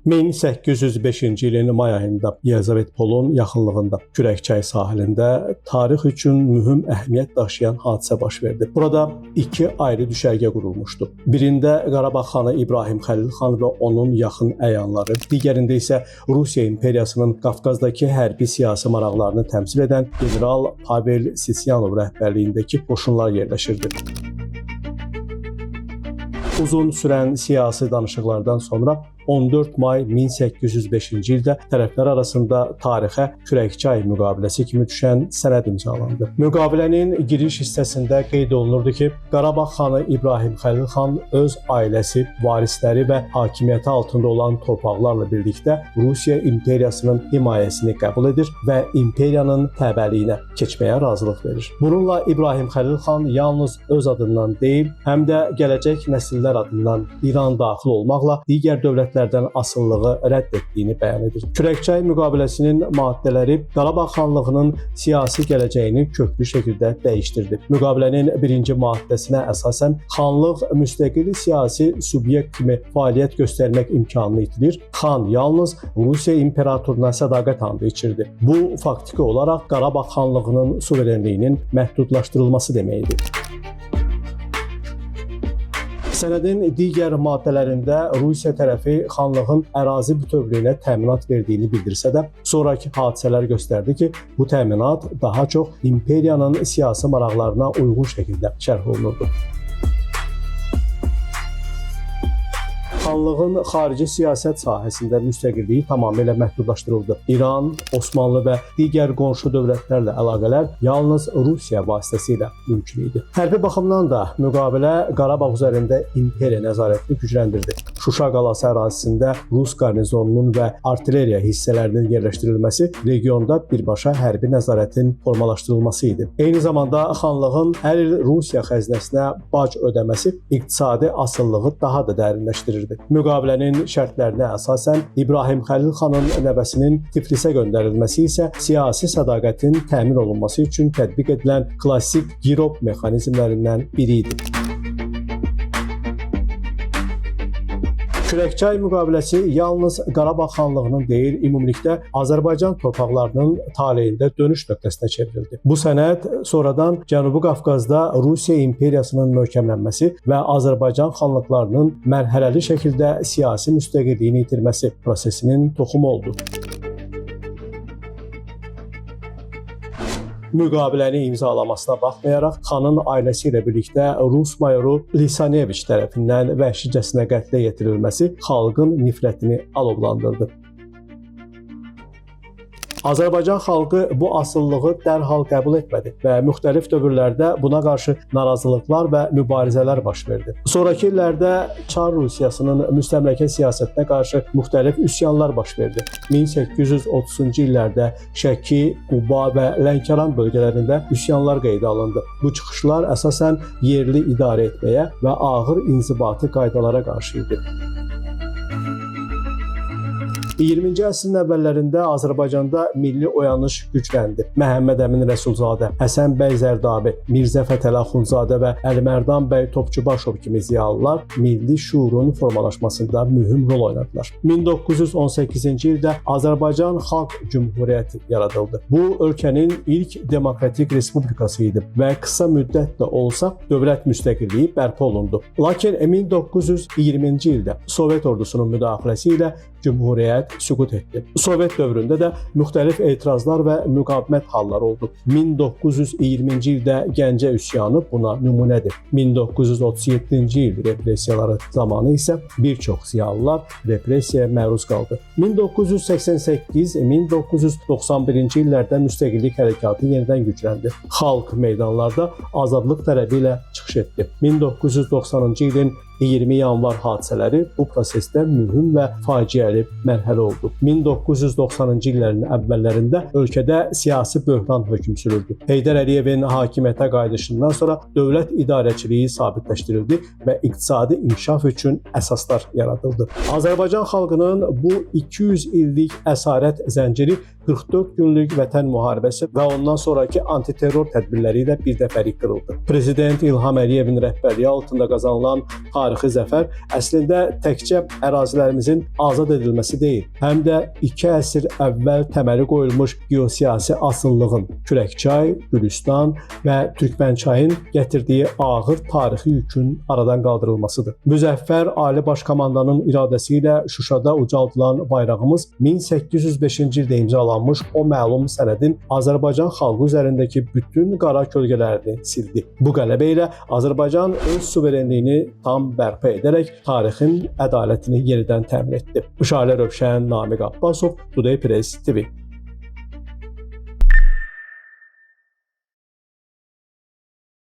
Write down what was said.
1805-ci ilin may ayında Yelizavetpolun yaxınlığında Kürəkçay sahilində tarix üçün mühüm əhəmiyyət daşıyan hadisə baş verdi. Burada iki ayrı düşərgə qurulmuşdu. Birində Qarabağ xanı İbrahim Xəlil xan və onun yaxın əyanları, digərində isə Rusiya imperiyasının Qafqazdakı hərbi siyasi maraqlarını təmsil edən general Pavel Sisyanov rəhbərliyindəki qoşunlar yerləşirdi. Uzun sürən siyasi danışıqlardan sonra 14 may 1805-ci ildə tərəflər arasında tarixə Kürəkçay müqaviləsi kimi düşən sənəd imzalandı. Müqavilənin giriş hissəsində qeyd olunurdu ki, Qarabağ xanı İbrahim Xəlil xan öz ailəsi, varisləri və hakimiyyəti altında olan torpaqlarla birlikdə Rusiya imperiyasının himayəsini qəbul edir və imperiyanın təbəliyinə keçməyə razılıq verir. Bununla İbrahim Xəlil xan yalnız öz adından deyil, həm də gələcək nəsillər adından İran daxil olmaqla digər dövlətlərdən asılılığı rədd etdiyini bəyan edir. Kürəkçay müqaviləsinin maddələri Qarabağ xanlığının siyasi gələcəyini köklü şəkildə dəyişdirdi. Müqavilənin birinci maddəsinə əsasən xanlıq müstəqil siyasi subyekt kimi fəaliyyət göstərmək imkanını itirir. Xan yalnız Rusiya imperatoruna sədaqət andı içirdi. Bu faktiki olaraq Qarabağ xanlığının suverenliyinin məhdudlaşdırılması deməkdir. Sənədin digər maddələrində Rusiya tərəfi xanlığın ərazi bütövlüyünə təminat verdiyini bildirsə də, sonrakı hadisələr göstərdi ki, bu təminat daha çox imperiyanın siyasi maraqlarına uyğun şəkildə şərh olunurdu. Xanlığın xarici siyasət sahəsində müstəqilliyi tamamilə məhdudlaşdırıldı. İran, Osmanlı və digər qonşu dövlətlərlə əlaqələr yalnız Rusiya vasitəsilə mümkün idi. Hərbi baxımdan da müqavilə Qarabağ üzərində imperiya nəzarətini gücləndirdi. Şuşa qalası ərazisində Rus qarnizonunun və artilleriya hissələrinin yerləşdirilməsi regionda birbaşa hərbi nəzarətin formalaşdırılması idi. Eyni zamanda xanlığın hər il Rusiya xəzinəsinə bac ödəməsi iqtisadi asılılığı daha da dərinləşdirirdi. Müqavilənin şərtlərinə əsasən İbrahim Xəlil xanın nəvəsinin Tiflisə göndərilməsi isə siyasi sədaqətin təmin olunması üçün tətbiq edilən klassik girov mexanizmlərindən biri idi. Kürəkçay müqaviləsi yalnız Qarabağ xanlığının deyil, ümumilikdə Azərbaycan torpaqlarının taleyində dönüş nöqtəsinə çevrildi. Bu sənəd sonradan Cənubi Qafqazda Rusiya imperiyasının möhkəmlənməsi və Azərbaycan xanlıqlarının mərhələli şəkildə siyasi müstəqilliyini itirməsi prosesinin toxumu oldu. Müqaviləni imzalamasına baxmayaraq, xanın ailəsi ilə birlikdə Rus mayoru Lisaneviç tərəfindən vəhşicəsinə qətlə yetirilməsi xalqın nifrətini alovlandırdı. Azərbaycan xalqı bu asılılığı dərhal qəbul etmədi və müxtəlif dövrlərdə buna qarşı narazılıqlar və mübarizələr baş verdi. Sonrakı illərdə Çar Rusiyasının müstəmləkə siyasətinə qarşı müxtəlif üsyanlar baş verdi. 1830-cu illərdə Şəki, Quba və Lənkəran bölgələrində üsyanlar qeydə alındı. Bu çıxışlar əsasən yerli idarə etməyə və ağır inzibati qaydalara qarşı idi. 20-ci əsrin əvvəllərində Azərbaycanda milli oyanış gücləndi. Məhəmməd Əmin Rəsulzadə, Həsən bəy Zərdabi, Mirzə Fətəli Axundzadə və Əlimərdan bəy Topçubaşov kimi ziyalılar milli şuurun formalaşmasında mühüm rol oynadılar. 1918-ci ildə Azərbaycan Xalq Cümhuriyyəti yaradıldı. Bu, ölkənin ilk demokratik respublikası idi və qısa müddət də olsa dövlət müstəqilliyi bərpa olundu. Lakin 1920-ci ildə Sovet ordusunun müdaxiləsi ilə Cümhuriyyət süqut etdi. Sovet dövründə də müxtəlif etirazlar və müqavimət halları oldu. 1920-ci ildə Gəncə üsyanı buna nümunədir. 1937-ci il repressiyaları zamanı isə bir çox ziyalılar repressiyaya məruz qaldı. 1988-1991-ci illərdə müstəqillik hərəkatı yenidən gücləndi. Xalq meydanlarda azadlıq tələbi ilə çıxış etdi. 1990-cı ilin 20 yanvar hadisələri bu prosesdə mühüm və faciəli mərhələ oldu. 1990-cı illərin əvvəllərində ölkədə siyasi böhran hökm sürürdü. Heydər Əliyevin hakimiyyətə qayıdışından sonra dövlət idarəçiliyi sabitləşdirildi və iqtisadi inkişaf üçün əsaslar yaradıldı. Azərbaycan xalqının bu 200 illik əsarət zənciri 44 günlük Vətən müharibəsi və ondan sonraki antiterror tədbirləri ilə birdəfəlik qırıldı. Prezident İlham Əliyevin rəhbərliyi altında qazanılan tarixi zəfər əslində təkcə ərazilərimizin azad edilməsi deyil, həm də 2 əsr əvvəl təməli qoyulmuş geosiyasi asıllığın, Kürəkçay, Gülüstan və Türkmənçayın gətirdiyi ağır tarixi yükün aradan qaldırılmasıdır. Müzəffər Ali Baş Komandanın iradəsi ilə Şuşada ucaldılan bayrağımız 1805-ci ildə imzalanmış o məlum sənədin Azərbaycan xalqı üzərindəki bütün qara kölgələrini sildi. Bu qələbə ilə Azərbaycan öz suverenliyini tam bərpa edərək tarixin ədalətini yenidən təmin etdi. Şahilə Rövşən, Namiq Abbasov, Today Press TV.